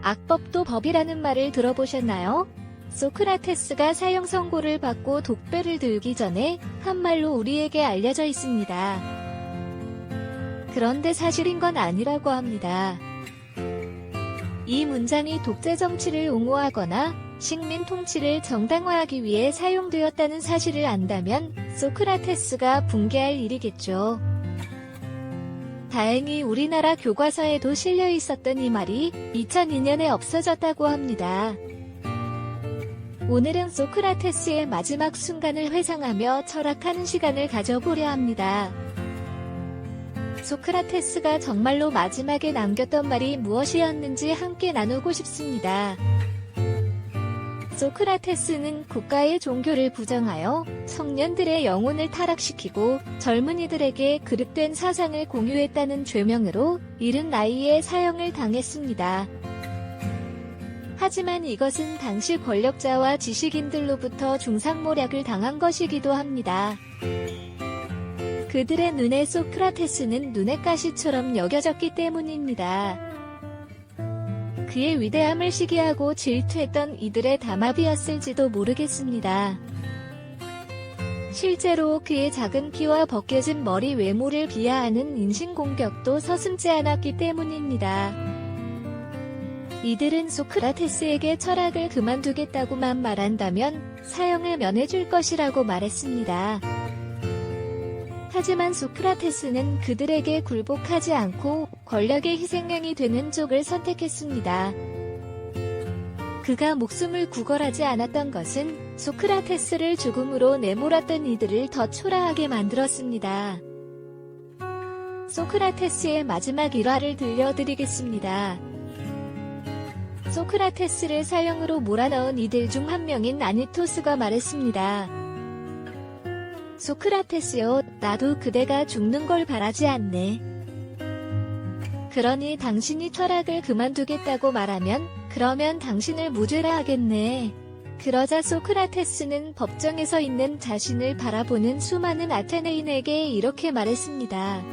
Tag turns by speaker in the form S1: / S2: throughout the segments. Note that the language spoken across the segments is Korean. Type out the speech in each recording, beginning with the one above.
S1: 악법도 법이라는 말을 들어보셨나요? 소크라테스가 사형 선고를 받고 독배를 들기 전에 한 말로 우리에게 알려져 있습니다. 그런데 사실인 건 아니라고 합니다. 이 문장이 독재 정치를 옹호하거나 식민 통치를 정당화하기 위해 사용되었다는 사실을 안다면 소크라테스가 붕괴할 일이겠죠. 다행히 우리나라 교과서에도 실려 있었던 이 말이 2002년에 없어졌다고 합니다. 오늘은 소크라테스의 마지막 순간을 회상하며 철학하는 시간을 가져보려 합니다. 소크라테스가 정말로 마지막에 남겼던 말이 무엇이었는지 함께 나누고 싶습니다. 소크라테스는 국가의 종교를 부정하여 청년들의 영혼을 타락시키고 젊은이들에게 그릇된 사상을 공유했다는 죄명으로 이른 나이에 사형을 당했습니다. 하지만 이것은 당시 권력자와 지식인들로부터 중상모략을 당한 것이기도 합니다. 그들의 눈에 소크라테스는 눈의 가시처럼 여겨졌기 때문입니다. 그의 위대함을 시기하고 질투했던 이들의 담합이었을지도 모르겠습니다. 실제로 그의 작은 키와 벗겨진 머리 외모를 비하하는 인신공격도 서슴지 않았기 때문입니다. 이들은 소크라테스에게 철학을 그만두겠다고만 말한다면 사형을 면해줄 것이라고 말했습니다. 하지만 소크라테스는 그들에게 굴복하지 않고 권력의 희생양이 되는 쪽을 선택했습니다. 그가 목숨을 구걸하지 않았던 것은 소크라테스를 죽음으로 내몰았던 이들을 더 초라하게 만들었습니다. 소크라테스의 마지막 일화를 들려드리겠습니다. 소크라테스를 사형으로 몰아넣은 이들 중 한 명인 아니토스가 말했습니다. 소크라테스여, 나도 그대가 죽는 걸 바라지 않네. 그러니 당신이 철학을 그만두겠다고 말하면 그러면 당신을 무죄라 하겠네. 그러자 소크라테스는 법정에 서 있는 자신을 바라보는 수많은 아테네인에게 이렇게 말했습니다.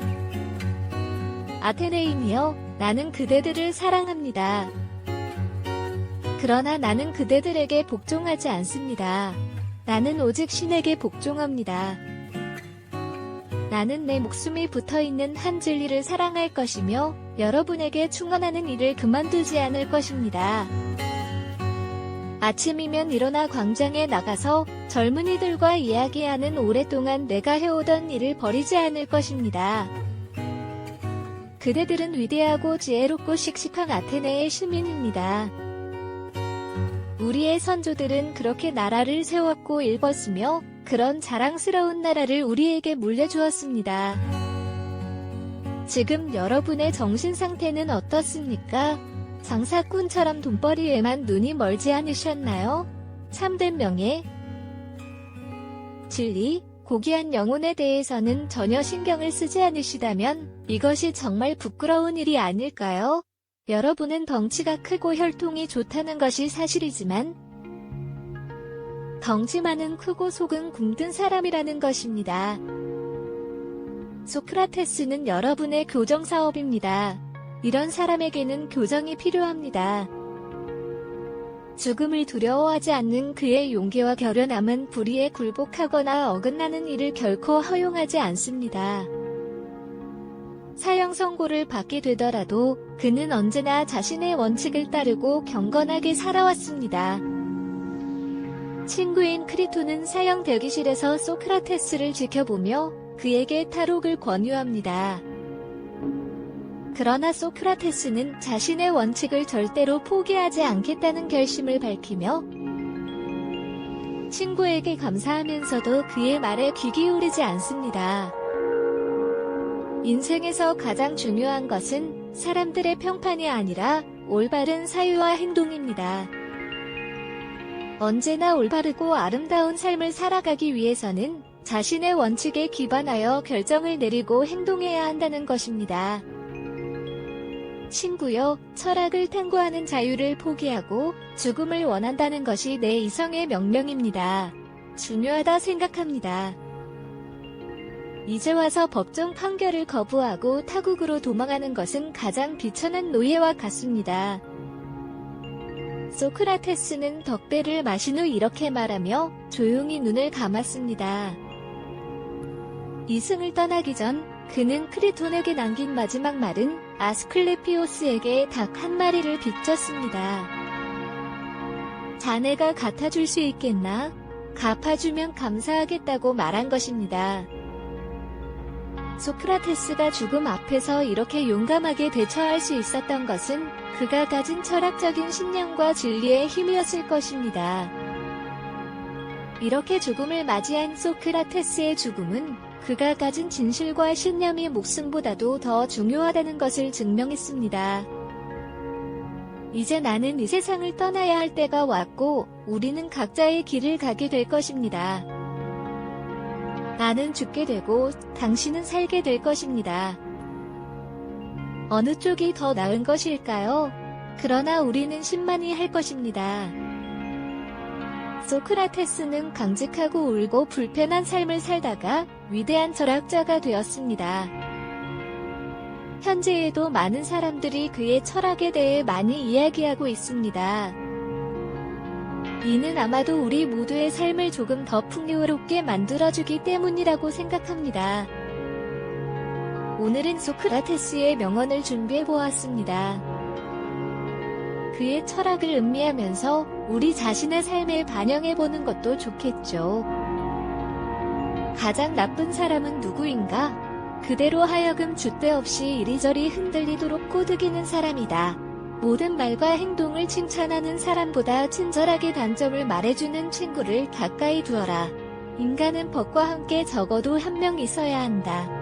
S1: 아테네인이여, 나는 그대들을 사랑합니다. 그러나 나는 그대들에게 복종하지 않습니다. 나는 오직 신에게 복종합니다. 나는 내 목숨이 붙어있는 한 진리를 사랑할 것이며 여러분에게 충원하는 일을 그만두지 않을 것입니다. 아침이면 일어나 광장에 나가서 젊은이들과 이야기하는 오랫동안 내가 해오던 일을 버리지 않을 것입니다. 그대들은 위대하고 지혜롭고 씩씩한 아테네의 시민입니다. 우리의 선조들은 그렇게 나라를 세웠고 일궜으며 그런 자랑스러운 나라를 우리에게 물려주었습니다. 지금 여러분의 정신 상태는 어떻습니까? 장사꾼처럼 돈벌이에만 눈이 멀지 않으셨나요? 참된 명예, 진리, 고귀한 영혼에 대해서는 전혀 신경을 쓰지 않으시다면 이것이 정말 부끄러운 일이 아닐까요? 여러분은 덩치가 크고 혈통이 좋다는 것이 사실이지만 덩치만은 크고 속은 굶든 사람이라는 것입니다. 소크라테스는 여러분의 교정사업입니다. 이런 사람에게는 교정이 필요합니다. 죽음을 두려워하지 않는 그의 용기와 결연함은 불의에 굴복하거나 어긋나는 일을 결코 허용하지 않습니다. 사형 선고를 받게 되더라도 그는 언제나 자신의 원칙을 따르고 경건하게 살아왔습니다. 친구인 크리토는 사형 대기실에서 소크라테스를 지켜보며 그에게 탈옥을 권유합니다. 그러나 소크라테스는 자신의 원칙을 절대로 포기하지 않겠다는 결심을 밝히며 친구에게 감사하면서도 그의 말에 귀 기울이지 않습니다. 인생에서 가장 중요한 것은 사람들의 평판이 아니라 올바른 사유와 행동입니다. 언제나 올바르고 아름다운 삶을 살아가기 위해서는 자신의 원칙에 기반하여 결정을 내리고 행동해야 한다는 것입니다. 친구여, 철학을 탐구하는 자유를 포기하고 죽음을 원한다는 것이 내 이성의 명령입니다. 중요하다 생각합니다. 이제 와서 법정 판결을 거부하고 타국으로 도망하는 것은 가장 비천한 노예와 같습니다. 소크라테스는 덕배를 마신 후 이렇게 말하며 조용히 눈을 감았습니다. 이승을 떠나기 전 그는 크리톤에게 남긴 마지막 말은 아스클레피오스에게 닭 한 마리를 빚졌습니다. 자네가 갚아줄 수 있겠나? 갚아주면 감사하겠다고 말한 것입니다. 소크라테스가 죽음 앞에서 이렇게 용감하게 대처할 수 있었던 것은 그가 가진 철학적인 신념과 진리의 힘이었을 것입니다. 이렇게 죽음을 맞이한 소크라테스의 죽음은 그가 가진 진실과 신념이 목숨보다도 더 중요하다는 것을 증명했습니다. 이제 나는 이 세상을 떠나야 할 때가 왔고 우리는 각자의 길을 가게 될 것입니다. 나는 죽게 되고 당신은 살게 될 것입니다. 어느 쪽이 더 나은 것일까요? 그러나 우리는 신만이 할 것입니다. 소크라테스는 강직하고 울고 불편한 삶을 살다가 위대한 철학자가 되었습니다. 현재에도 많은 사람들이 그의 철학에 대해 많이 이야기하고 있습니다. 이는 아마도 우리 모두의 삶을 조금 더 풍요롭게 만들어주기 때문이라고 생각합니다. 오늘은 소크라테스의 명언을 준비해보았습니다. 그의 철학을 음미하면서 우리 자신의 삶에 반영해보는 것도 좋겠죠. 가장 나쁜 사람은 누구인가? 그대로 하여금 줏대 없이 이리저리 흔들리도록 꼬드기는 사람이다. 모든 말과 행동을 칭찬하는 사람보다 친절하게 단점을 말해주는 친구를 가까이 두어라. 인간은 법과 함께 적어도 한 명 있어야 한다.